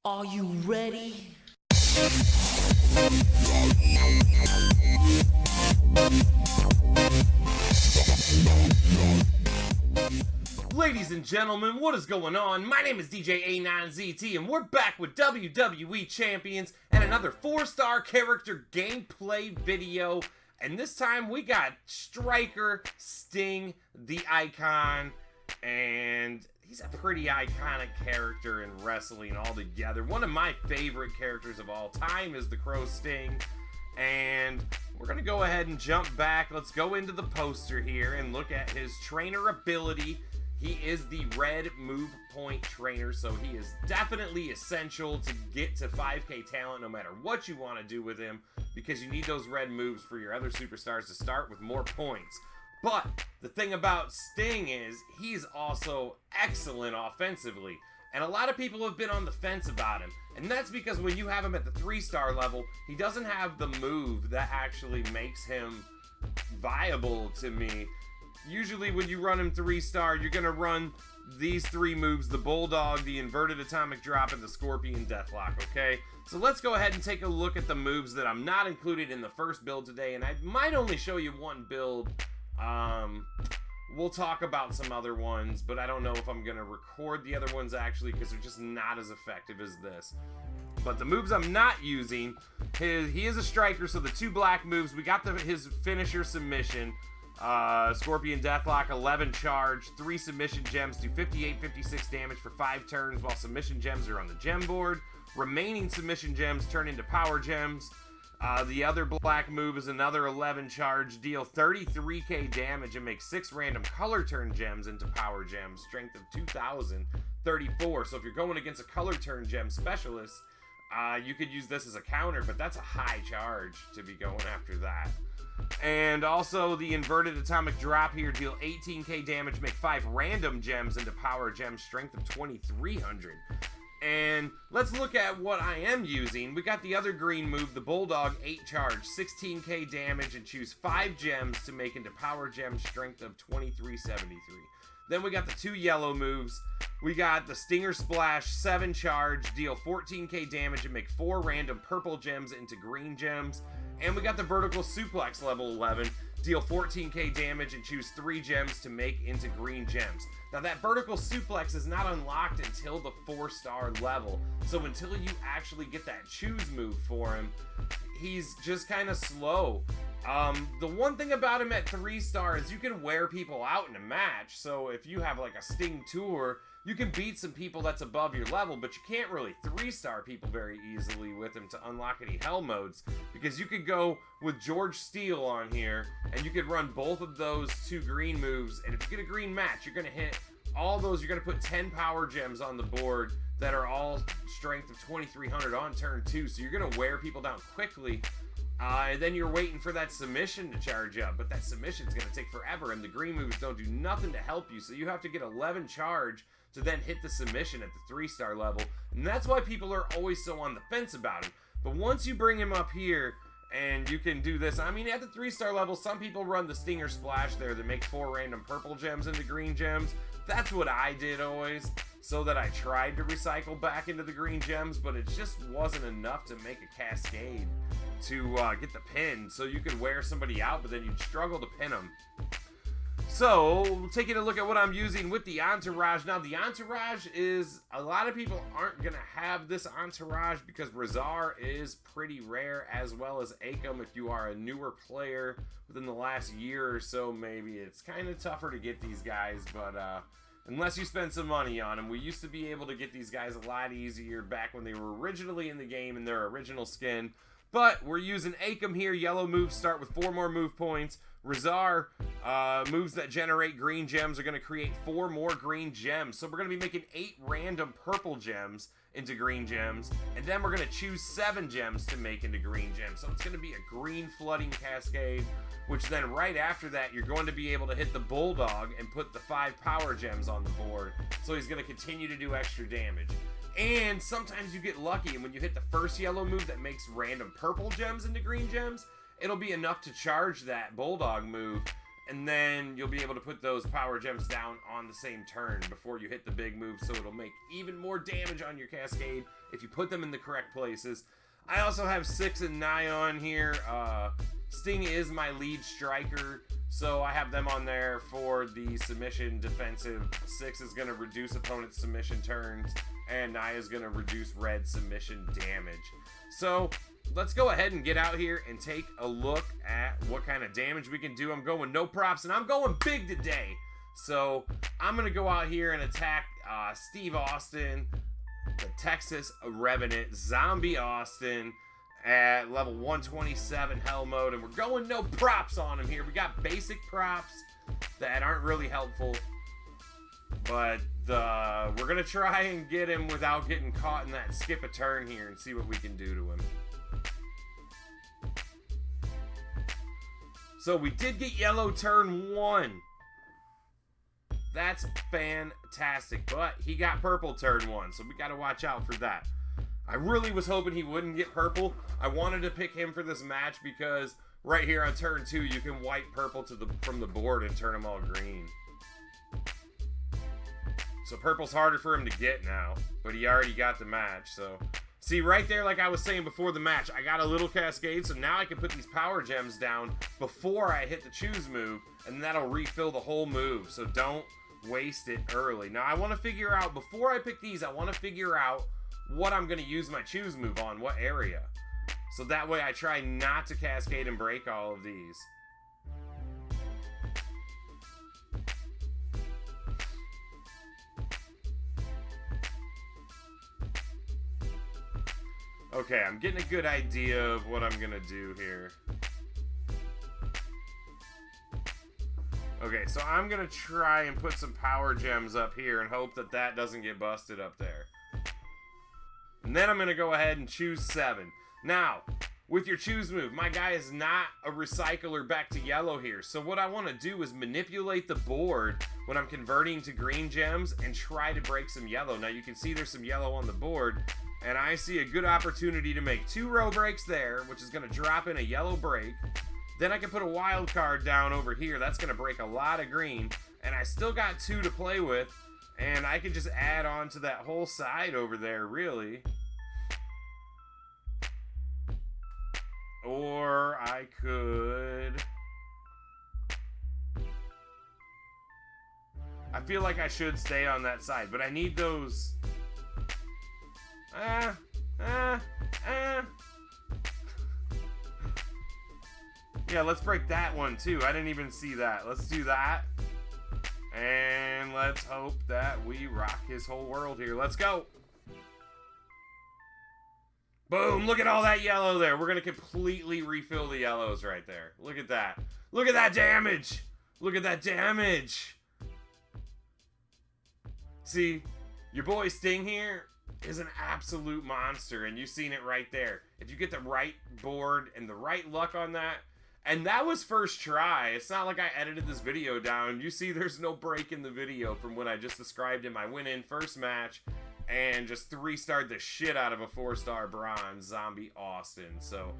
Are you ready? Ladies and gentlemen, what is going on? My name is djanonzt, and we're back with WWE Champions and another 4-star character gameplay video. And this time we got Striker, Sting, the Icon, and he's a pretty iconic character in wrestling altogether. One of my favorite characters of all time is the Crow Sting. And we're going to go ahead and jump back. Let's go into the poster here and look at his trainer ability. He is the red move point trainer, so he is definitely essential to get to 5K talent no matter what you want to do with him, because you need those red moves for your other superstars to start with more points. But the thing about Sting is he's also excellent offensively, and a lot of people have been on the fence about him, and that's because when you have him at the 3-star level, he doesn't have the move that actually makes him viable to me. Usually when you run him 3-star, you're going to run these 3 moves: the Bulldog, the Inverted Atomic Drop, and the Scorpion Deathlock, okay? So let's go ahead and take a look at the moves that I'm not included in the first build today, and I might only show you one build. We'll talk about some other ones, but I don't know if I'm going to record the other ones actually, because they're just not as effective as this. But the moves I'm not using, he is a striker, so the 2 black moves, we got his finisher submission, Scorpion Deathlock, 11 charge, 3 submission gems, do 56 damage for 5 turns while submission gems are on the gem board. Remaining submission gems turn into power gems. The other black move is another 11 charge, deal 33k damage and make 6 random color turn gems into power gems, strength of 2034. So if you're going against a color turn gem specialist, you could use this as a counter, but that's a high charge to be going after that. And also the Inverted Atomic Drop here, deal 18k damage, make 5 random gems into power gems, strength of 2300. And let's look at what I am using. We got the other green move, the Bulldog, 8 charge, 16k damage, and choose 5 gems to make into power gem, strength of 2373. Then we got the 2 yellow moves. We got the Stinger Splash, 7 charge, deal 14k damage, and make 4 random purple gems into green gems. And we got the Vertical Suplex, level 11, deal 14k damage and choose 3 gems to make into green gems. Now that Vertical Suplex is not unlocked until the 4-star level, so until you actually get that choose move for him, he's just kind of slow. The one thing about him at 3-star is you can wear people out in a match, so if you have like a Sting Tour, you can beat some people that's above your level, but you can't really 3-star people very easily with him to unlock any hell modes, because you could go with George Steele on here, and you could run both of those 2 green moves, and if you get a green match, you're going to hit all those, you're going to put 10 power gems on the board that are all strength of 2300 on turn 2, so you're going to wear people down quickly. And then you're waiting for that submission to charge up, but that submission's going to take forever, and the green moves don't do nothing to help you, so you have to get 11 charge to then hit the submission at the 3-star level, and that's why people are always so on the fence about him. But once you bring him up here, and you can do this, I mean, at the 3-star level, some people run the Stinger Splash there that make 4 random purple gems into green gems. That's what I did always, so that I tried to recycle back into the green gems, but it just wasn't enough to make a cascade to get the pin, so you could wear somebody out, but then you'd struggle to pin them. So, taking a look at what I'm using with the Entourage. Now, the Entourage is, a lot of people aren't going to have this Entourage because Razar is pretty rare, as well as Akam. If you are a newer player within the last year or so, maybe it's kind of tougher to get these guys, but unless you spend some money on them. We used to be able to get these guys a lot easier back when they were originally in the game in their original skin. But we're using Akam here. Yellow moves start with 4 more move points. Razar, moves that generate green gems are going to create 4 more green gems. So we're going to be making 8 random purple gems into green gems. And then we're going to choose 7 gems to make into green gems. So it's going to be a green flooding cascade, which then right after that, you're going to be able to hit the Bulldog and put the 5 power gems on the board. So he's going to continue to do extra damage. And sometimes you get lucky, and when you hit the first yellow move that makes random purple gems into green gems, it'll be enough to charge that Bulldog move, and then you'll be able to put those power gems down on the same turn before you hit the big move, so it'll make even more damage on your cascade if you put them in the correct places. I also have Six and Nyan here. Sting is my lead striker, so I have them on there for the submission defensive. Six is going to reduce opponent's submission turns, and Nia is going to reduce red submission damage. So let's go ahead and get out here and take a look at what kind of damage we can do. I'm going no props, and I'm going big today. So I'm going to go out here and attack Steve Austin, the Texas Revenant, Zombie Austin, at level 127 Hell Mode, and we're going no props on him here. We got basic props that aren't really helpful, but we're going to try and get him without getting caught in that skip a turn here and see what we can do to him. So we did get yellow turn 1. That's fantastic, but he got purple turn 1, so we got to watch out for that. I really was hoping he wouldn't get purple. I wanted to pick him for this match because right here on turn 2, you can wipe purple from the board and turn them all green. So purple's harder for him to get now, but he already got the match. So see right there, like I was saying before the match, I got a little cascade, so now I can put these power gems down before I hit the choose move, and that'll refill the whole move. So don't waste it early. Now I want to figure out, before I pick these, I want to figure out what I'm going to use my choose move on, what area. So that way I try not to cascade and break all of these. Okay, I'm getting a good idea of what I'm going to do here. Okay, so I'm going to try and put some power gems up here and hope that that doesn't get busted up there. And then I'm going to go ahead and choose 7. Now, with your choose move, my guy is not a recycler back to yellow here. So what I want to do is manipulate the board when I'm converting to green gems and try to break some yellow. Now you can see there's some yellow on the board, and I see a good opportunity to make 2 row breaks there, which is going to drop in a yellow break. Then I can put a wild card down over here. That's going to break a lot of green, and I still got 2 to play with. And I can just add on to that whole side over there, really. Or I could... I feel like I should stay on that side, but I need those... Yeah, let's break that one, too. I didn't even see that. Let's do that. And let's hope that we rock his whole world here. Let's go. Boom. Look at all that yellow there. We're going to completely refill the yellows right there. Look at that. Look at that damage. Look at that damage. See, your boy Sting here is an absolute monster, and you've seen it right there. If you get the right board and the right luck on that, and that was first try. It's not like I edited this video down. You see there's no break in the video from when I just described him. I went in first match and just 3-starred the shit out of a 4-star bronze Zombie Austin. So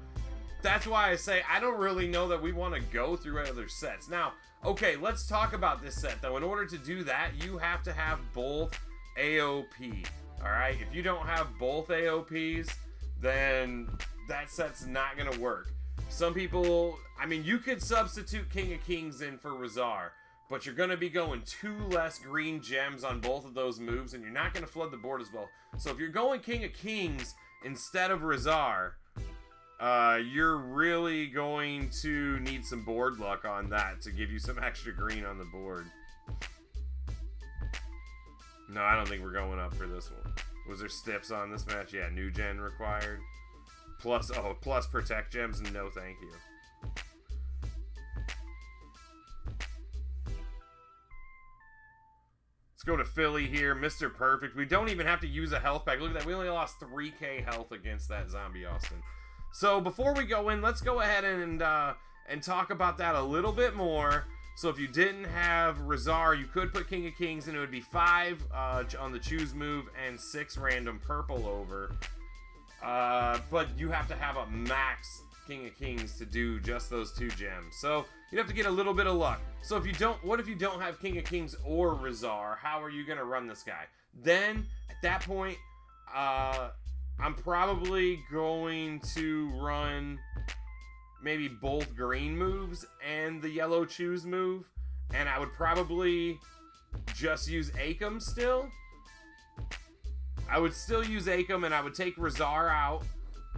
that's why I say I don't really know that we want to go through other sets. Now, okay, let's talk about this set though. In order to do that, you have to have both AOP. Alright, if you don't have both AOPs, then that set's not going to work. Some people, I mean, you could substitute King of Kings in for Razar, but you're going to be going 2 less green gems on both of those moves, and you're not going to flood the board as well. So if you're going King of Kings instead of Razar, you're really going to need some board luck on that to give you some extra green on the board. No, I don't think we're going up for this one. Was there stips on this match? Yeah, new gen required. Plus protect gems, no thank you. Let's go to Philly here, Mr. Perfect. We don't even have to use a health pack. Look at that, we only lost 3k health against that Zombie Austin. So before we go in, let's go ahead and talk about that a little bit more. So if you didn't have Razar, you could put King of Kings, and it would be 5 on the choose move and 6 random purple over. But you have to have a max King of Kings to do just those 2 gems. So you have to get a little bit of luck. So if you don't, what if you don't have King of Kings or Rizar? How are you going to run this guy? Then at that point, I'm probably going to run maybe both green moves and the yellow choose move. And I would probably just use Akam still. I would still use Akam, and I would take Rizar out,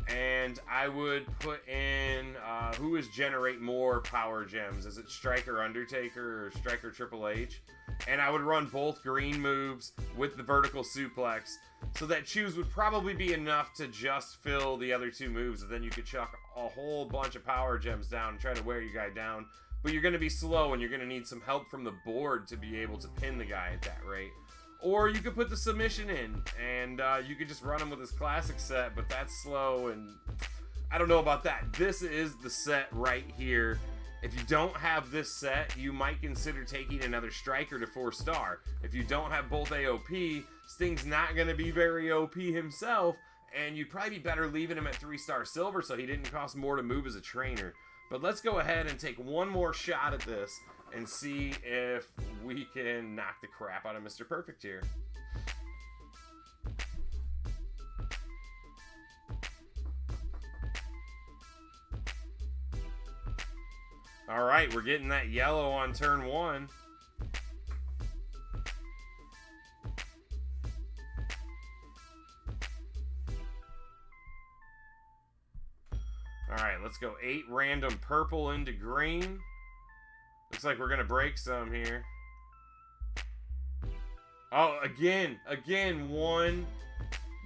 and I would put in, who is generate more power gems? Is it Striker Undertaker or Striker Triple H? And I would run both green moves with the vertical suplex, so that choose would probably be enough to just fill the other 2 moves, and then you could chuck a whole bunch of power gems down and try to wear your guy down. But you're going to be slow, and you're going to need some help from the board to be able to pin the guy at that rate. Or you could put the submission in, and you could just run him with his classic set, but that's slow, and I don't know about that. This is the set right here. If you don't have this set, you might consider taking another striker to 4-star. If you don't have both AOP, Sting's not going to be very OP himself, and you'd probably be better leaving him at 3-star silver so he didn't cost more to move as a trainer. But let's go ahead and take one more shot at this and see if we can knock the crap out of Mr. Perfect here. All right, we're getting that yellow on turn 1. All right, let's go 8 random purple into green. Looks like we're going to break some here. Oh, again, 1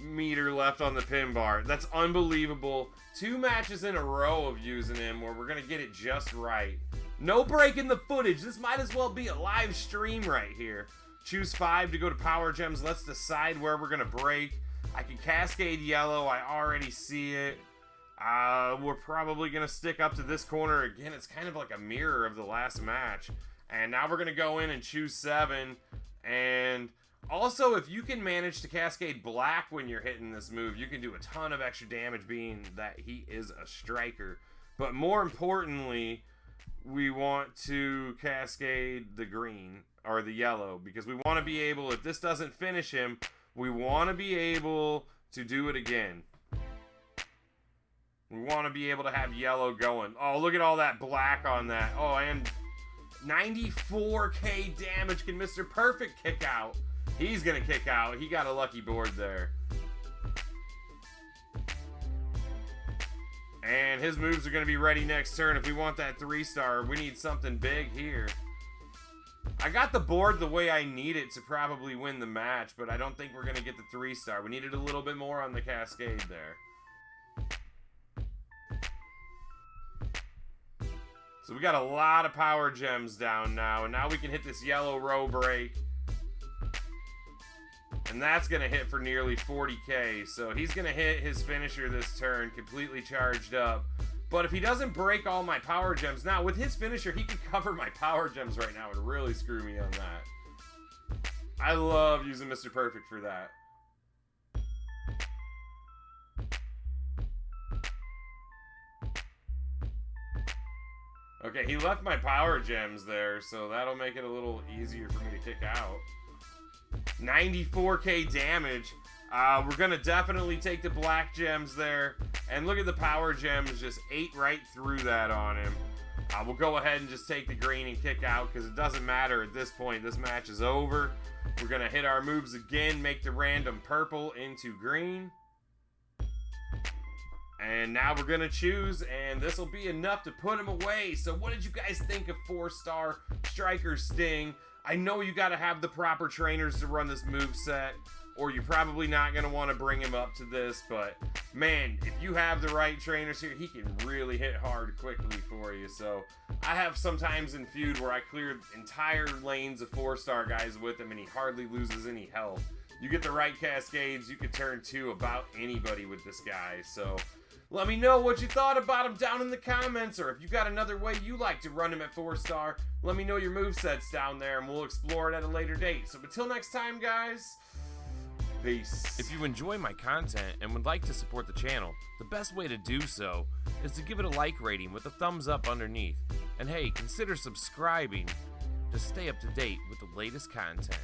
meter left on the pin bar. That's unbelievable. 2 matches in a row of using him where we're going to get it just right. No breaking the footage. This might as well be a live stream right here. Choose 5 to go to power gems. Let's decide where we're going to break. I can cascade yellow. I already see it. We're probably going to stick up to this corner. Again, it's kind of like a mirror of the last match. And now we're going to go in and choose 7. And also, if you can manage to cascade black when you're hitting this move, you can do a ton of extra damage being that he is a striker. But more importantly, we want to cascade the green or the yellow because we want to be able, if this doesn't finish him, we want to be able to do it again. We want to be able to have yellow going. Oh, look at all that black on that. Oh, and 94k damage. Can Mr. Perfect kick out? He's going to kick out. He got a lucky board there. And his moves are going to be ready next turn. If we want that 3-star, we need something big here. I got the board the way I need it to probably win the match, but I don't think we're going to get the 3-star. We needed a little bit more on the cascade there. So we got a lot of power gems down now, and now we can hit this yellow row break. And that's going to hit for nearly 40k, so he's going to hit his finisher this turn, completely charged up. But if he doesn't break all my power gems, now with his finisher, he can cover my power gems right now and really screw me on that. I love using Mr. Perfect for that. Okay, he left my power gems there, so that'll make it a little easier for me to kick out. 94k damage. We're going to definitely take the black gems there. And look at the power gems, just ate right through that on him. We'll go ahead and just take the green and kick out because it doesn't matter at this point. This match is over. We're going to hit our moves again, make the random purple into green. And now we're going to choose, and this will be enough to put him away. So what did you guys think of 4-star Striker Sting? I know you got to have the proper trainers to run this moveset, or you're probably not going to want to bring him up to this. But, man, if you have the right trainers here, he can really hit hard quickly for you. So I have sometimes in feud where I cleared entire lanes of 4-star guys with him, and he hardly loses any health. You get the right cascades, you can turn to about anybody with this guy. So let me know what you thought about him down in the comments, or if you got another way you like to run him at 4-star, let me know your movesets down there, and we'll explore it at a later date. So until next time, guys, Peace. If you enjoy my content and would like to support the channel, the best way to do so is to give it a like rating with a thumbs up underneath. And hey, consider subscribing to stay up to date with the latest content.